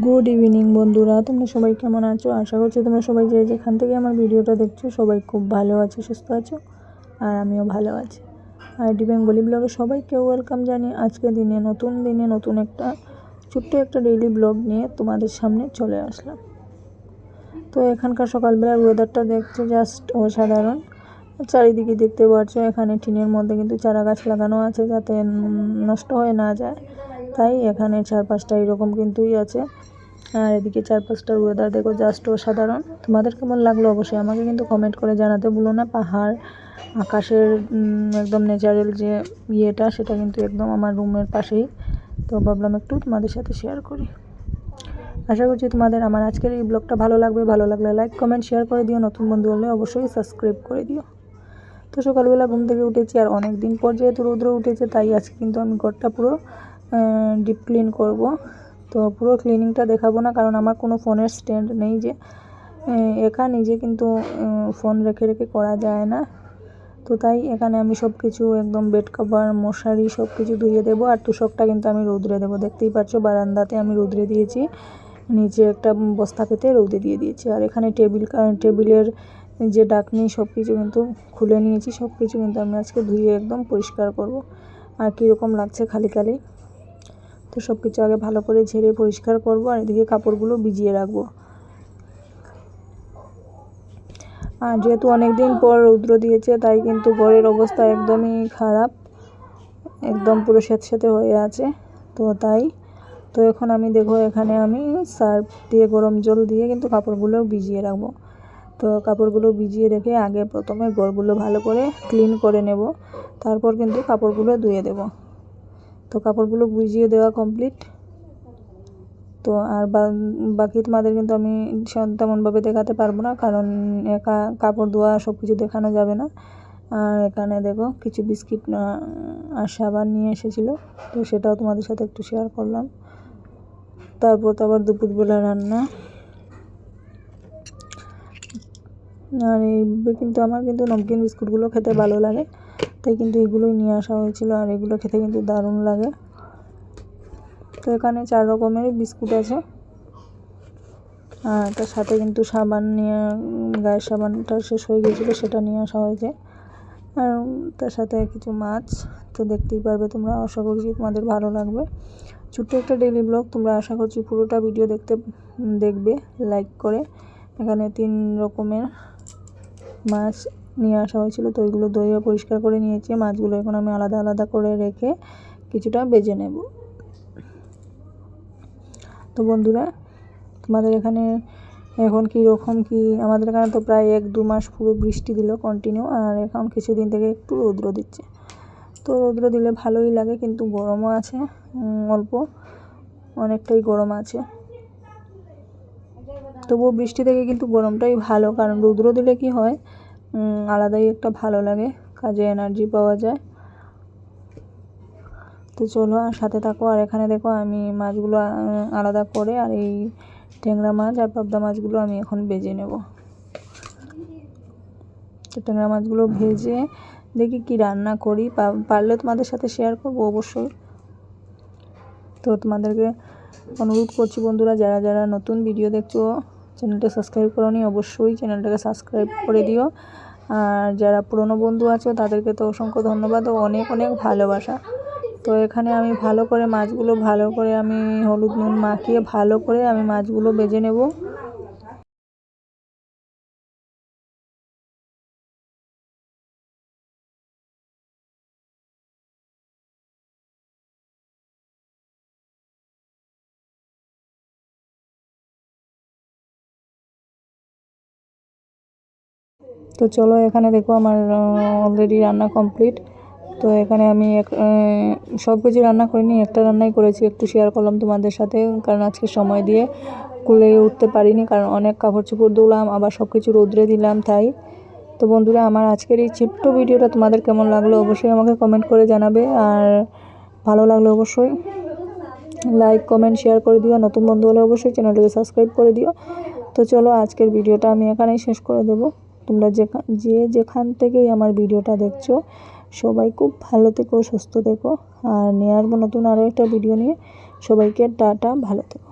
Good evening বন্ধুরা, তোমরা সবাই কেমন আছো? আশা করছি তোমরা সবাই যে যেখান থেকে আমার ভিডিওটা দেখছো সবাই খুব ভালো আছো, সুস্থ আছো, আর আমিও ভালো আছি। আইডি বেঙ্গলি ব্লগে সবাইকে ওয়েলকাম জানিয়ে আজকে দিনে নতুন একটা ছোট্ট একটা ডেইলি ব্লগ নিয়ে তোমাদের সামনে চলে আসলাম। তো এখানকার সকালবেলার ওয়েদারটা দেখছো জাস্ট অসাধারণ। চারিদিকে দেখতে পাচ্ছ এখানে টিনের মধ্যে কিন্তু চারা গাছ লাগানো আছে যাতে নষ্ট হয়ে না যায়, তাই এখানে চারপাশটা এরকম কিন্তুই আছে। আর এদিকে চারপাশটার ওয়েদার দেখো জাস্ট অসাধারণ। তোমাদের কেমন লাগলো অবশ্যই আমাকে কিন্তু কমেন্ট করে জানাতে ভুলো না। পাহাড়, আকাশের একদম ন্যাচারাল যে ইয়েটা সেটা কিন্তু একদম আমার রুমের পাশেই, তো ভাবলাম একটু তোমাদের সাথে শেয়ার করি। আশা করছি তোমাদের আমার আজকের এই ব্লগটা ভালো লাগবে। ভালো লাগলে লাইক কমেন্ট শেয়ার করে দিও, নতুন বন্ধু হলে অবশ্যই সাবস্ক্রাইব করে দিও। তো সকালবেলা ঘুম থেকে উঠেছি, আর অনেক দিন পর যেহেতু রৌদ্র উঠেছে তাই আজকে কিন্তু আমি ঘরটা পুরো ডিপ ক্লিন করব। তো পুরো ক্লিনিংটা দেখাবো না, কারণ আমার কোনো ফোনের স্ট্যান্ড নেই, যে একা নিজে কিন্তু ফোন রেখে রেখে করা যায় না। তো তাই এখানে আমি সব কিছু একদম বেড কভার, মশারি সব কিছু ধুয়ে দেবো। আর তুষকটা কিন্তু আমি রৌদ্রে দেবো, দেখতেই পাচ্ছ বারান্দাতে আমি রৌদ্রে দিয়েছি, নিচে একটা বস্তা পেতে রৌদে দিয়ে দিয়েছি। আর এখানে টেবিলের যে ডাকনি সব কিছু কিন্তু খুলে নিয়েছি, সব কিছু কিন্তু আমি আজকে ধুয়ে একদম পরিষ্কার করব। আর কীরকম লাগছে খালি খালি, তো সব কিছু আগে ভালো করে ঝেড়ে পরিষ্কার করব। আর এদিকে কাপড়গুলো ভিজিয়ে রাখবো। আর যেহেতু অনেক দিন পর রৌদ্র দিয়েছে তাই কিন্তু ঘরের অবস্থা একদমই খারাপ, একদম পুরো স্যাঁতস্যাঁতে হয়ে আছে। তো এখন আমি দেখো এখানে আমি সার্ফ দিয়ে গরম জল দিয়ে কিন্তু কাপড়গুলো ভিজিয়ে রাখবো। তো কাপড়গুলো ভিজিয়ে রেখে আগে প্রথমে ঘরগুলো ভালো করে ক্লিন করে নেব, তারপর কিন্তু কাপড়গুলো ধুয়ে দেব। তো কাপড়গুলো ভিজিয়ে দেওয়া কমপ্লিট। তো আর বাকি তোমাদের কিন্তু আমি তেমনভাবে দেখাতে পারবো না, কারণ একা কাপড় ধোয়া সব কিছু দেখানো যাবে না। আর এখানে দেখো কিছু বিস্কিট আর সাবান নিয়ে এসেছিলো, তো সেটাও তোমাদের সাথে একটু শেয়ার করলাম। তারপর তো আবার দুপুরবেলা রান্না। আর এইভাবে কিন্তু আমার কিন্তু নমকিন বিস্কুটগুলো খেতে ভালো লাগে, তাই কিন্তু এগুলোই নিয়ে আসা হয়েছিল। আর এগুলো খেতে কিন্তু দারুণ লাগে। তো এখানে 4 রকমের বিস্কুট আছে। আর তার সাথে কিন্তু সাবান নিয়ে, গায়ের সাবানটা শেষ হয়ে গিয়েছিলো, সেটা নিয়ে আসা হয়েছে। আর তার সাথে কিছু মাছ, তো দেখতেই পারবে তোমরা। আশা করছি তোমাদের ভালো লাগবে। ছোট্ট একটা ডেইলি ব্লগ, তোমরা আশা করছি পুরোটা ভিডিও দেখবে লাইক করে। এখানে 3 রকমের মাছ নিয়ে আসা হয়েছিল, তো ওইগুলো ধুয়ে পরিষ্কার করে নিয়েছি। মাছগুলো এখন আমি আলাদা আলাদা করে রেখে কিছুটা ভেজে নেব। তো বন্ধুরা, তোমাদের এখানে এখন কীরকম কি? আমাদের এখানে তো প্রায় 1-2 মাস পুরো বৃষ্টি দিল কন্টিনিউ, আর এখন কিছুদিন থেকে একটু রৌদ্র দিচ্ছে। তো রৌদ্র দিলে ভালোই লাগে, কিন্তু গরমও আছে অল্প, অনেকটাই গরম আছে। তবুও বৃষ্টি থেকে কিন্তু গরমটাই ভালো, কারণ রৌদ্র দিলে কি হয়, আলাদাই একটা ভালো লাগে, কাজে এনার্জি পাওয়া যায়। তো চলো আর সাথে থাকো। আর এখানে দেখো আমি মাছগুলো আলাদা করে, আর এই ট্যাংরা মাছ আর পাবদা মাছগুলো আমি এখন ভেজে নেব। তো ট্যাংরা মাছগুলো ভেজে দেখি কি রান্না করি, পারলে তোমাদের সাথে শেয়ার করব অবশ্যই। তো তোমাদেরকে অনুরোধ করছি বন্ধুরা, যারা যারা নতুন ভিডিও দেখছো চ্যানেলটা সাবস্ক্রাইব করোনি, অবশ্যই চ্যানেলটাকে সাবস্ক্রাইব করে দিও। আর যারা পুরনো বন্ধু আছো তাদেরকে তো অসংখ্য ধন্যবাদ ও অনেক অনেক ভালোবাসা। তো এখানে আমি ভালো করে মাছগুলো আমি হলুদ নুন মাখিয়ে ভালো করে আমি মাছগুলো ভেজে নেব। তো চলো এখানে দেখো আমার অলরেডি রান্না কমপ্লিট। তো এখানে আমি সব কিছু রান্না করিনি, একটা রান্নাই করেছি, একটু শেয়ার করলাম তোমাদের সাথে, কারণ আজকে সময় দিয়ে কুলে উঠতে পারিনি, কারণ অনেক কাপড় চোপড় ধুলাম, আবার সব কিছু রোদ্রে দিলাম তাই। তো বন্ধুরা, আমার আজকের এই ছোট্ট ভিডিওটা তোমাদের কেমন লাগলো অবশ্যই আমাকে কমেন্ট করে জানাবে। আর ভালো লাগলে অবশ্যই লাইক কমেন্ট শেয়ার করে দিও, নতুন বন্ধু হলে অবশ্যই চ্যানেলটাকে সাবস্ক্রাইব করে দিও। তো চলো আজকের ভিডিওটা আমি এখানেই শেষ করে দেবো। তোমরা যেখান থেকেই আমার ভিডিওটা দেখছো সবাই খুব ভালো থেকো, সুস্থ থেকো। আর নিয়ে আসবো নতুন আরও একটা ভিডিও নিয়ে। সবাইকে টাটা, ভালো থেকো।